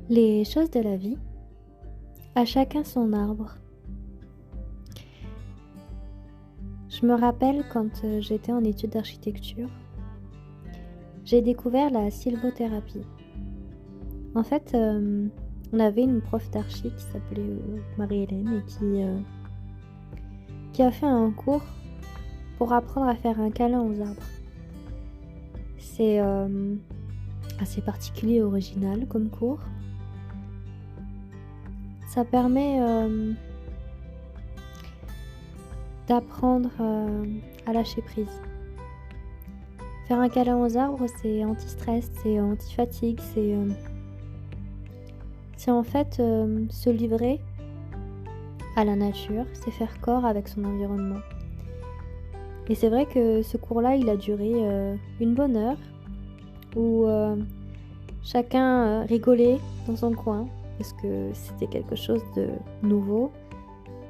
Les choses de la vie, à chacun son arbre. Je me rappelle quand j'étais en études d'architecture, j'ai découvert la sylvothérapie. En fait, on avait une prof d'archi qui s'appelait Marie-Hélène et qui a fait un cours pour apprendre à faire un câlin aux arbres. C'est assez particulier et original comme cours. Ça permet d'apprendre à lâcher prise. Faire un câlin aux arbres, c'est anti-stress, c'est anti-fatigue, c'est en fait se livrer à la nature, c'est faire corps avec son environnement. Et c'est vrai que ce cours-là, il a duré une bonne heure, où chacun rigolait dans son coin, parce que c'était quelque chose de nouveau.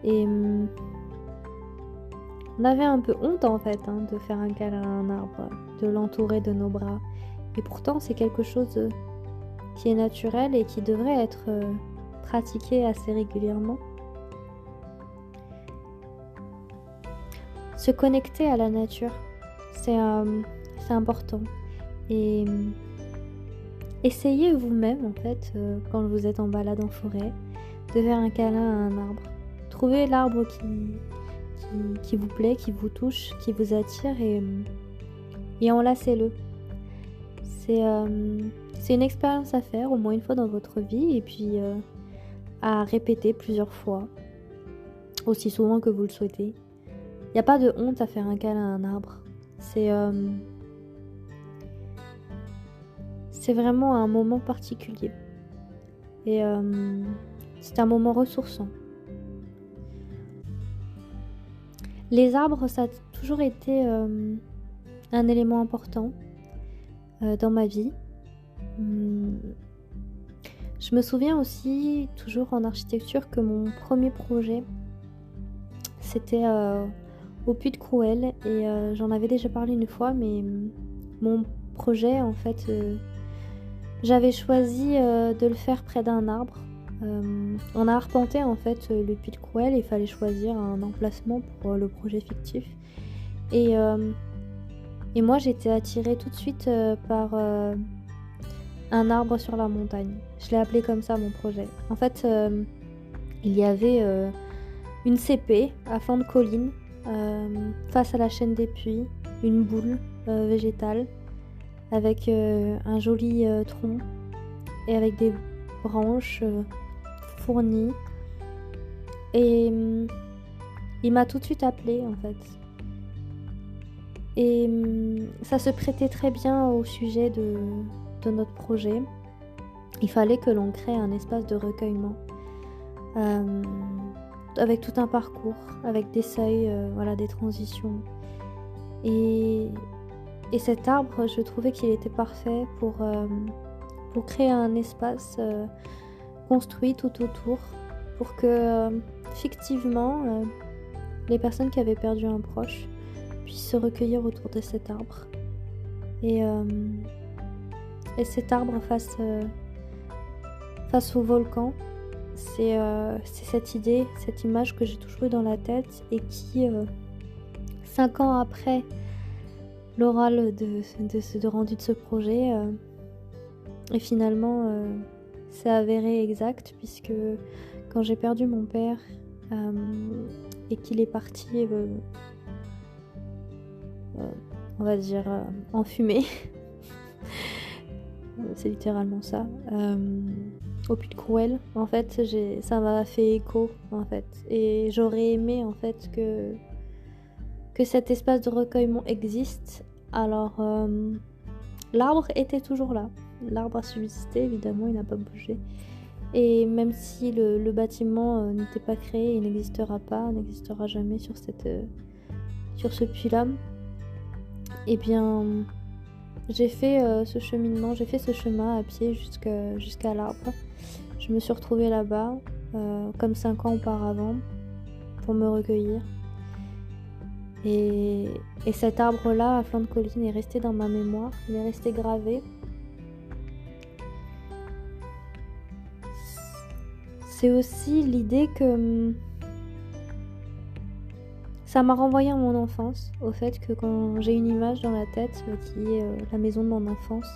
Et on avait un peu honte en fait de faire un câlin à un arbre, de l'entourer de nos bras. Et pourtant c'est quelque chose qui est naturel et qui devrait être pratiqué assez régulièrement. Se connecter à la nature, c'est important. Et essayez vous-même en fait, quand vous êtes en balade en forêt, de faire un câlin à un arbre. Trouvez l'arbre qui vous plaît, qui vous touche, qui vous attire et enlacez-le. C'est une expérience à faire au moins une fois dans votre vie et puis à répéter plusieurs fois, aussi souvent que vous le souhaitez. Il n'y a pas de honte à faire un câlin à un arbre. C'est vraiment un moment particulier et c'est un moment ressourçant. Les arbres, ça a toujours été un élément important dans ma vie. Je me souviens aussi, toujours en architecture, que mon premier projet, c'était au Puy de Crouël. Et j'en avais déjà parlé une fois, mais mon projet, en fait, j'avais choisi de le faire près d'un arbre. On a arpenté en fait le Puy de Crouël et il fallait choisir un emplacement pour le projet fictif. Et moi j'étais attirée tout de suite par un arbre sur la montagne. Je l'ai appelé comme ça mon projet. En fait, il y avait une cépée à flanc de colline face à la chaîne des puits, une boule végétale avec un joli tronc et avec des branches fournies. Et il m'a tout de suite appelée en fait. Et ça se prêtait très bien au sujet de notre projet. Il fallait que l'on crée un espace de recueillement avec tout un parcours, avec des seuils, des transitions. Et cet arbre, je trouvais qu'il était parfait pour créer un espace construit tout autour, pour que fictivement les personnes qui avaient perdu un proche puissent se recueillir autour de cet arbre. Et cet arbre face au volcan, c'est cette idée, cette image que j'ai toujours eue dans la tête et qui, 5 ans après l'oral de rendu de ce projet, et finalement c'est avéré exact, puisque quand j'ai perdu mon père et qu'il est parti on va dire en fumée c'est littéralement ça, au Puy de Crouël, en fait ça m'a fait écho en fait, et j'aurais aimé en fait que cet espace de recueillement existe. Alors l'arbre était toujours là, l'arbre a subsisté évidemment, il n'a pas bougé, et même si le bâtiment n'était pas créé, il n'existera jamais sur ce puits-là, et bien j'ai fait ce cheminement, j'ai fait ce chemin à pied jusqu'à l'arbre. Je me suis retrouvée là-bas comme 5 ans auparavant pour me recueillir. Et cet arbre-là, à flanc de colline, est resté dans ma mémoire, il est resté gravé. c'est aussi l'idée que ça m'a renvoyé à mon enfance, au fait que quand j'ai une image dans la tête, qui est, la maison de mon enfance,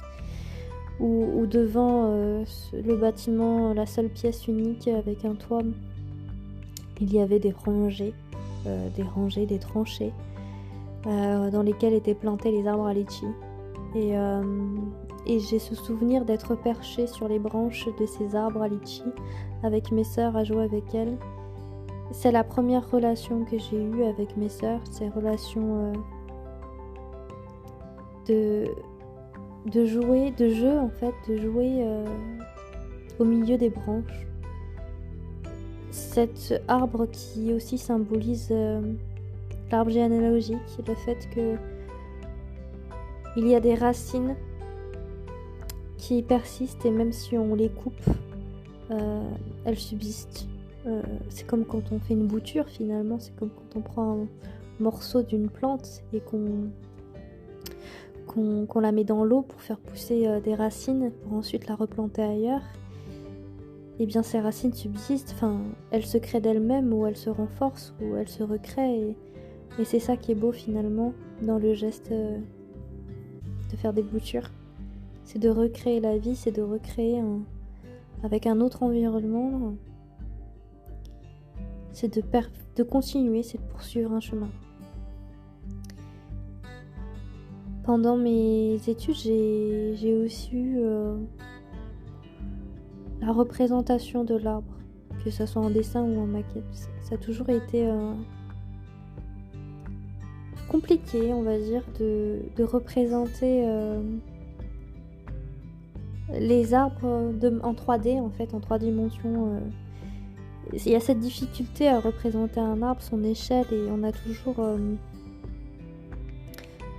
où devant, le bâtiment, la seule pièce unique avec un toit, il y avait des tranchées, dans lesquelles étaient plantés les arbres à litchi. Et j'ai ce souvenir d'être perchée sur les branches de ces arbres à litchi avec mes sœurs à jouer avec elles. C'est la première relation que j'ai eue avec mes sœurs, ces relations de jeu en fait, de jouer au milieu des branches. Cet arbre qui aussi symbolise l'arbre généalogique, le fait que il y a des racines qui persistent et même si on les coupe, elles subsistent. C'est comme quand on fait une bouture finalement, c'est comme quand on prend un morceau d'une plante et qu'on la met dans l'eau pour faire pousser des racines pour ensuite la replanter ailleurs. Et bien ces racines subsistent, elles se créent d'elles-mêmes ou elles se renforcent ou elles se recréent et c'est ça qui est beau finalement dans le geste de faire des boutures. C'est de recréer la vie, c'est de recréer avec un autre environnement. C'est de continuer, c'est de poursuivre un chemin. Pendant mes études, j'ai aussi eu la représentation de l'arbre, que ce soit en dessin ou en maquette. Ça a toujours été compliqué, on va dire, de représenter les arbres en 3D, en fait, en 3 dimensions. Il y a cette difficulté à représenter un arbre, son échelle, et on a toujours...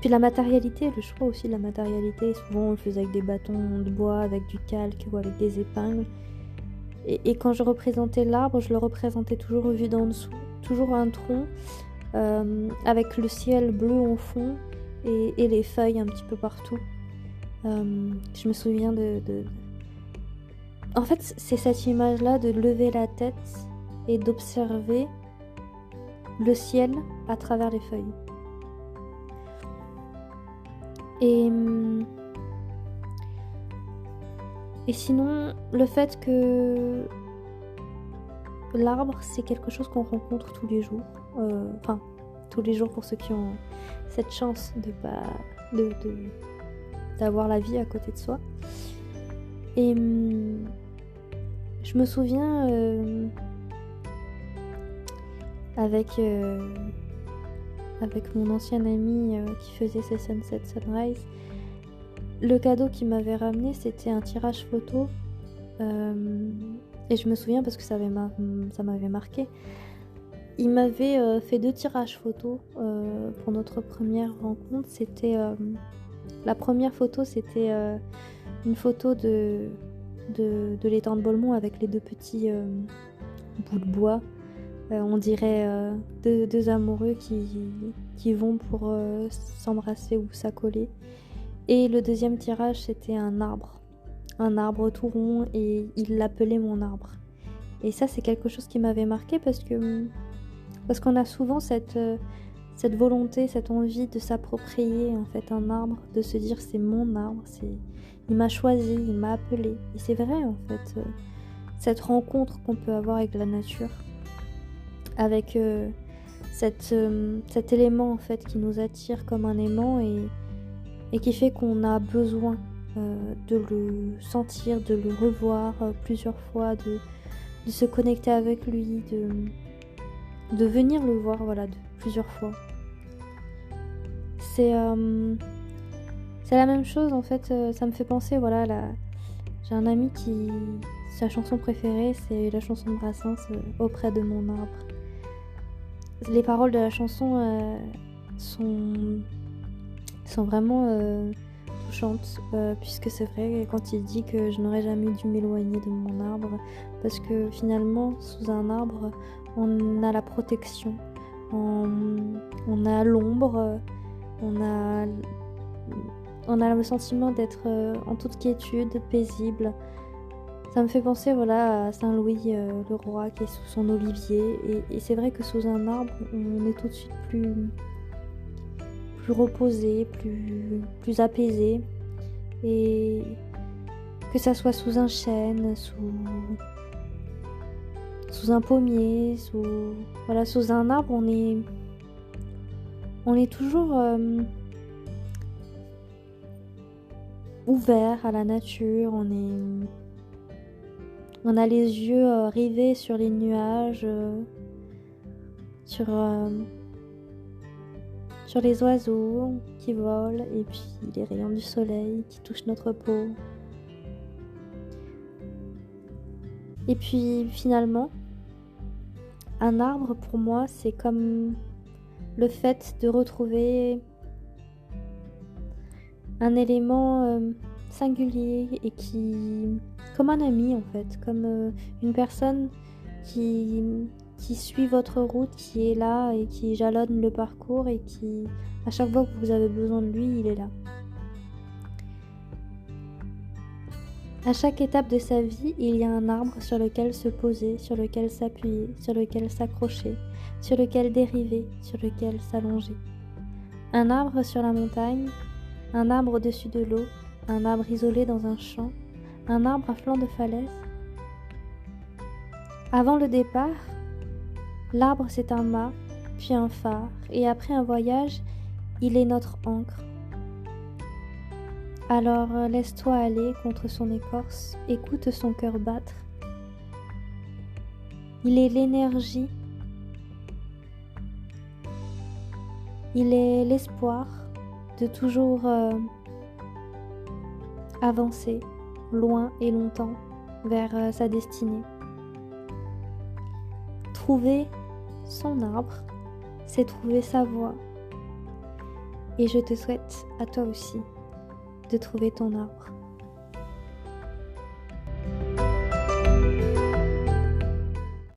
Puis la matérialité, le choix aussi de la matérialité. Souvent on le faisait avec des bâtons de bois, avec du calque ou avec des épingles. Et quand je représentais l'arbre, je le représentais toujours vu d'en dessous. Toujours un tronc, avec le ciel bleu en fond et les feuilles un petit peu partout. Je me souviens En fait, c'est cette image-là de lever la tête et d'observer le ciel à travers les feuilles. Et sinon, le fait que l'arbre, c'est quelque chose qu'on rencontre tous les jours. Tous les jours pour ceux qui ont cette chance d'avoir la vie à côté de soi. Et je me souviens avec mon ancien ami qui faisait ses sunset sunrise, le cadeau qu'il m'avait ramené, c'était un tirage photo. Et je me souviens parce que ça m'avait marqué. Il m'avait fait 2 tirages photos pour notre première rencontre. C'était la première photo, c'était une photo de l'étang de Bolmont avec les 2 petits bouts de bois. On dirait 2 amoureux qui vont pour s'embrasser ou s'accoler. Et le deuxième tirage, c'était un arbre tout rond, et il l'appelait mon arbre. Et ça, c'est quelque chose qui m'avait marqué parce qu'on a souvent cette volonté, cette envie de s'approprier en fait un arbre, de se dire c'est mon arbre, il m'a choisi, il m'a appelé. Et c'est vrai en fait, cette rencontre qu'on peut avoir avec la nature, avec cet élément en fait qui nous attire comme un aimant et qui fait qu'on a besoin de le sentir, de le revoir plusieurs fois, de se connecter avec lui, de venir le voir plusieurs fois. C'est la même chose en fait, ça me fait penser, j'ai un ami qui, sa chanson préférée c'est la chanson de Brassens, Auprès de mon arbre. Les paroles de la chanson sont vraiment touchantes, puisque c'est vrai quand il dit que je n'aurais jamais dû m'éloigner de mon arbre, parce que finalement sous un arbre on a la protection, on a l'ombre, on a le sentiment d'être en toute quiétude, paisible. Ça me fait penser voilà, à Saint-Louis le roi qui est sous son olivier. Et c'est vrai que sous un arbre, on est tout de suite plus reposé, plus apaisé. Et que ça soit sous un chêne, sous un pommier, sous un arbre, on est toujours ouvert à la nature, on a les yeux rivés sur les nuages, sur les oiseaux qui volent et puis les rayons du soleil qui touchent notre peau. Et puis finalement, un arbre pour moi c'est comme le fait de retrouver un élément singulier et comme un ami en fait, comme une personne qui suit votre route, qui est là et qui jalonne le parcours et qui, à chaque fois que vous avez besoin de lui, il est là. À chaque étape de sa vie, il y a un arbre sur lequel se poser, sur lequel s'appuyer, sur lequel s'accrocher, sur lequel dériver, sur lequel s'allonger. Un arbre sur la montagne, un arbre au-dessus de l'eau, un arbre isolé dans un champ, un arbre à flanc de falaise. Avant le départ, l'arbre c'est un mât, puis un phare, et après un voyage, il est notre ancre. Alors laisse-toi aller contre son écorce, écoute son cœur battre. Il est l'énergie, il est l'espoir de toujours avancer loin et longtemps vers sa destinée. Trouver son arbre, c'est trouver sa voie. Et je te souhaite à toi aussi de trouver ton arbre.